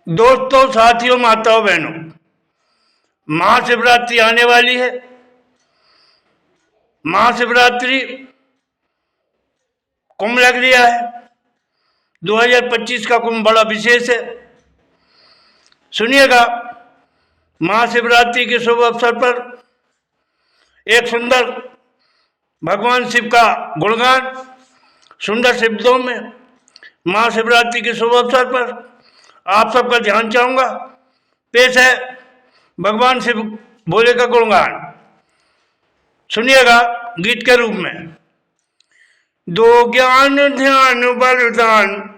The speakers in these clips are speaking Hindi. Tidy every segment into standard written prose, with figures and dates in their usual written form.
दोस्तों, साथियों, माताओं, बहनों, महाशिवरात्रि आने वाली है। महाशिवरात्रि कुंभ लग रहा है। 2025 का कुंभ बड़ा विशेष है। सुनिएगा, महाशिवरात्रि के शुभ अवसर पर एक सुंदर भगवान शिव का गुणगान सुंदर शब्दों में महाशिवरात्रि के शुभ अवसर पर आप सबका ध्यान चाहूंगा। पेश है भगवान शिव भोले का गुणगान। सुनिएगा गीत के रूप में। दो ज्ञान ध्यान वरदान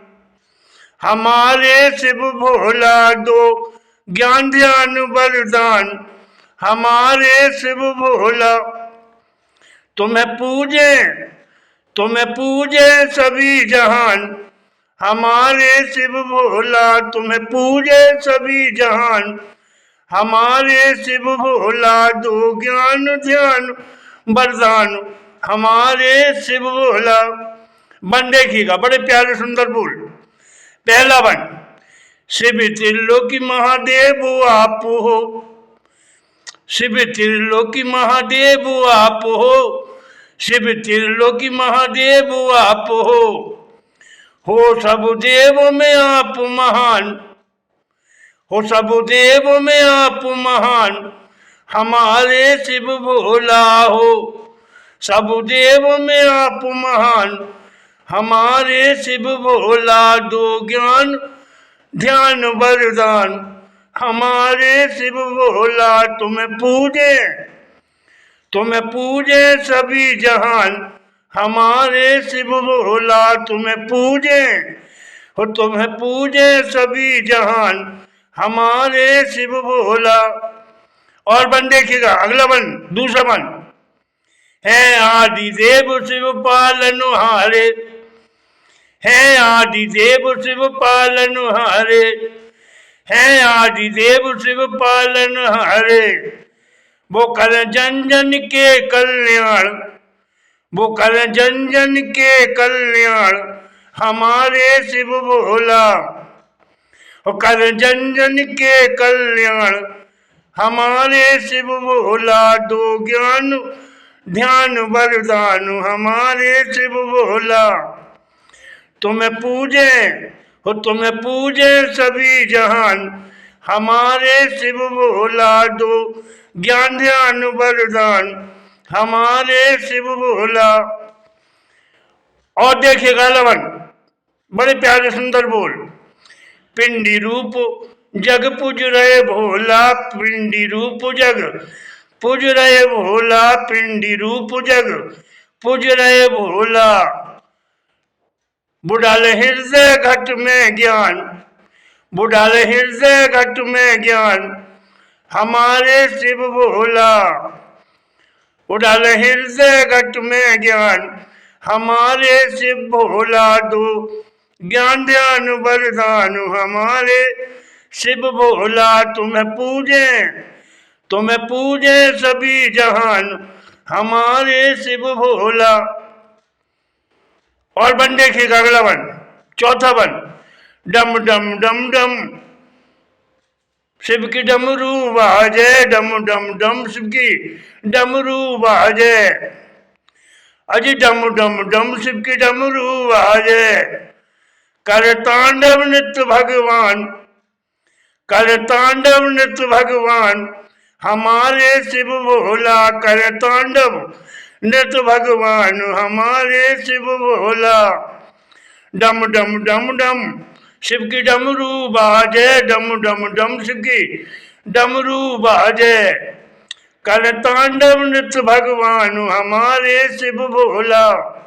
हमारे शिव भोला, दो ज्ञान ध्यान वरदान हमारे शिव भोला। तुम्हें पूजे सभी जहान हमारे शिव भोला, तुम्हें पूजे सभी जहान हमारे शिव भोला। दो ज्ञान ध्यान वरदान हमारे शिव भोला। बन देखिएगा, बड़े प्यारे सुंदर बोल। पहला बन, शिव त्रिलोकी महादेव आप हो, शिव त्रिलोकी महादेव आप हो, शिव त्रिलोकी महादेव आप हो सब देव में आप महान, हो सब देव में आप महान हमारे शिव भोला। हो सब देव में आप महान हमारे शिव भोला। दो ज्ञान ध्यान वरदान हमारे शिव भोला। तुम्हें पूजे सभी जहान हमारे शिव भोला। तुम्हें पूजे सभी जहान हमारे शिव भोला। और बन देखिएगा, अगला बन, दूसरा बन है आदि देव शिव पालनहारे, है आदि देव शिव पालनहारे, है आदि देव शिव पालनहारे। वो कर जन जन के कल्याण, वो कर जन जन के कल्याण हमारे शिव भोला। वो कर जन जन के कल्याण हमारे शिव भोला। दो ज्ञान ध्यान वरदान हमारे शिव भोला। तुम्हें पूजे सभी जहान हमारे शिव भोला। दो ज्ञान ध्यान वरदान हमारे शिव भोला। और देखिएगा लवन, बड़े प्यारे सुंदर बोल। पिंडी रूप जग पूज रहे भोला, पिंडी रूप जग पूज रहे भोला, पिंडी रूप जग पूज रहे भोला। बुढ़ाल हृदय घट में ज्ञान, बुढ़ाल हृदय घट में ज्ञान हमारे शिव भोला। बुढ़ाल हृदय घट में ज्ञान हमारे शिव भोला। दो ज्ञान ध्यान वरदान हमारे शिव भोला। तुम्हें पूजे सभी जहान हमारे शिव भोला। और बन देखिएगा, अगला बन, चौथा बन। डम डम डम डम शिव की डमरू बाजे, डम डम डम शिव की डमरू बाजे। अजी डम डम डम शिव की डमरू बाजे। कर तांडव नित्य भगवान, कर तांडव नित्य भगवान हमारे शिव भोला। कर तांडव नित्य भगवान हमारे शिव भोला। डम डम डम डम शिव की डमरू बाजे, डम डम डम शिव की डमरू बाजे। कर तांडव नित्य भगवान हमारे शिव भोला।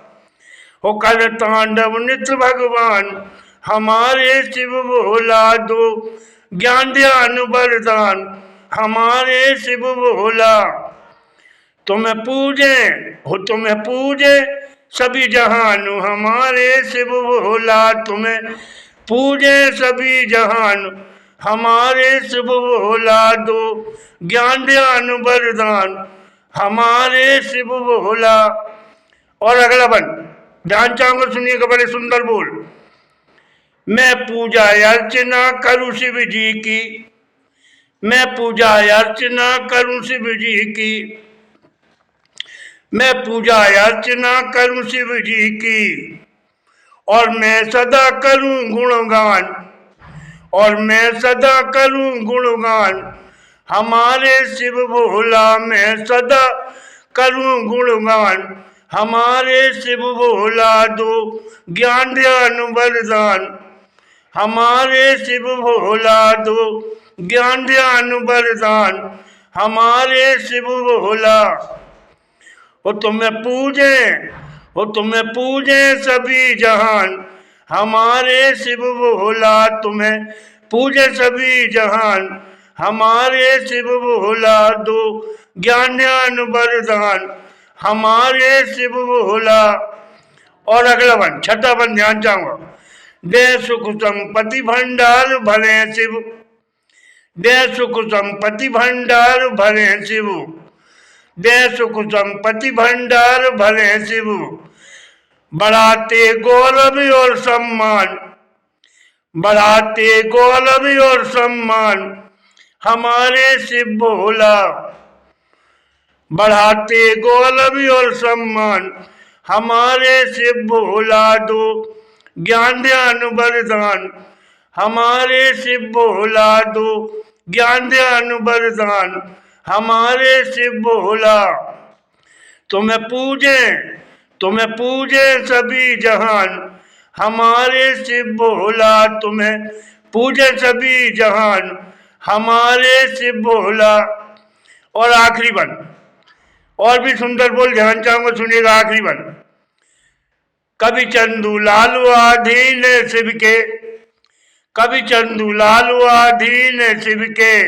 हो कर तांडव नित्य भगवान हमारे शिव भोला। दो ज्ञान ध्यान वरदान हमारे शिव भोला। तुम्हें पूजे सभी जहान हमारे शिव भोला। तुम्हें पूजे सभी जहान हमारे शिव भोला। दो ज्ञान ध्यान वरदान हमारे शिव भोला। और अगला बन, ध्यान चाहूंगा, सुनिएगा, बड़े सुंदर बोल। मैं पूजा अर्चना करूं शिव जी की, मैं पूजा अर्चना करूं शिव जी की, मैं पूजा अर्चना करूं शिव जी की, और मैं सदा करूं गुणगान, और मैं सदा करूं गुणगान हमारे शिव भोला, मैं सदा करूं गुणगान हमारे शिव भोला। दो ज्ञान ध्यान वरदान हमारे शिव भोला, दो ज्ञान ध्यान वरदान हमारे शिव भोला। वो तुम्हें पूजे, वो तुम्हें पूजे सभी जहान हमारे शिव भोला, तुम्हें पूजे सभी जहान हमारे शिव भोला। दो ज्ञान ध्यान वरदान हमारे शिव भोला। और अगला वन, छठा वन ध्यान चाहूंगा। दे सुख संपत्ति भंडार भरे शिव, दे सुख संपत्ति भंडार भरे शिव, दे सुख संपत्ति भंडार भरे शिव। बढ़ाते गौरव और सम्मान, बढ़ाते गौरव और सम्मान हमारे शिव भोला, बढ़ाते गौरव और सम्मान हमारे शिव भोला। दो ज्ञान ध्यान वरदान हमारे शिव भोला, दो ज्ञान ध्यान वरदान हमारे शिव भोला। तुम्हें पूजे, तुम्हें पूजे सभी जहान हमारे शिव भोला, तुम्हें पूजे सभी जहान हमारे शिव भोला। और आखिरी वन, और भी सुंदर बोल ध्यान चाहूंगा, सुनिएगा आखिरी वन। कभी चंदू लाल अधीन शिव के, कभी चंदू लाल अधीन शिव के,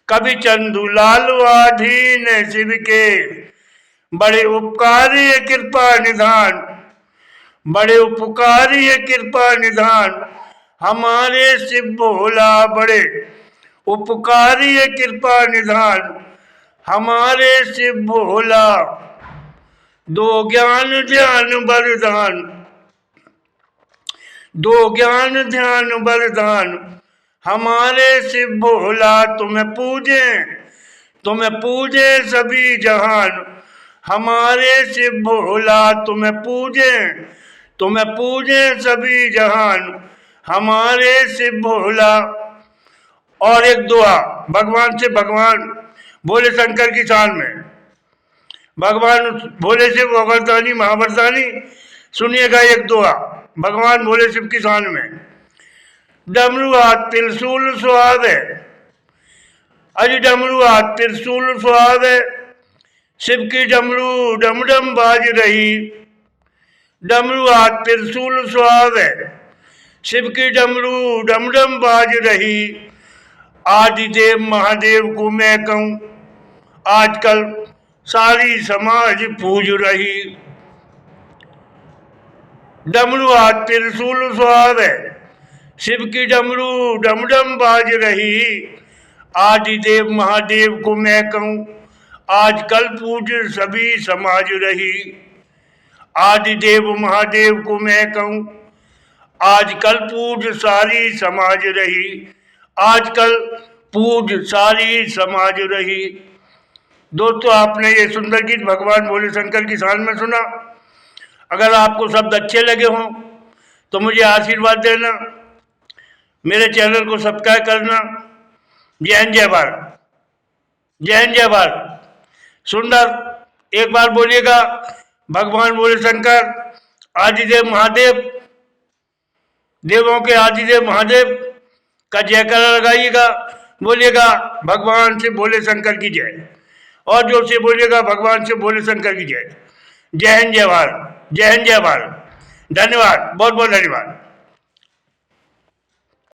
कभी चंदू लाल अधीन शिव के। बड़े उपकारी कृपा निधान, बड़े उपकारी कृपा निधान हमारे शिव भोला, बड़े उपकारी कृपा निधान हमारे शिव भोला। दो ज्ञान ध्यान वरदान, दो ज्ञान ध्यान वरदान हमारे शिव भोला। तुम्हें पूजे, तुम्हें पूजे सभी जहान हमारे शिव भोला, तुम्हें पूजे, तुम्हें पूजे सभी जहान हमारे शिव भोला। और एक दुआ भगवान से, भगवान भोले शंकर की शान में, भगवान भोले शिव वरदानी महावरदानी। सुनिएगा एक दुआ भगवान भोले शिव की शान में। डमरू हाथ त्रिशूल सुहावे, अज डमरू हाथ त्रिशूल सुहावे, शिव की डमरू डम डम बाज रही। डमरू हाथ त्रिशूल सुहावे, शिव की डमरू डम डम बाज रही। आदिदेव महादेव को मैं कहूँ आजकल सारी समाज पूज रही। डमरू हाथ त्रिशूल सुहावे, शिव की डमरू डम डम बाज रही। आदिदेव महादेव को मैं कहूँ आजकल पूज सभी समाज रही। आदिदेव महादेव को मैं कहूँ आजकल पूज सारी समाज रही। आजकल पूज सारी समाज रही। दोस्तों, आपने ये सुंदर गीत भगवान भोले शंकर की शान में सुना। अगर आपको शब्द अच्छे लगे हों तो मुझे आशीर्वाद देना, मेरे चैनल को सब्सक्राइब करना। जय हिंद जय भारत, जय हिंद जय भारत। सुंदर एक बार बोलिएगा भगवान भोले शंकर आदिदेव महादेव, देवों के आदिदेव महादेव का जयकारा लगाइएगा। बोलिएगा भगवान से भोले शंकर की जय, और जोर से बोलिएगा भगवान से भोले शंकर की जय। जय हिंद जय भारत, जय हिंद जय भारत। धन्यवाद, बहुत बहुत धन्यवाद।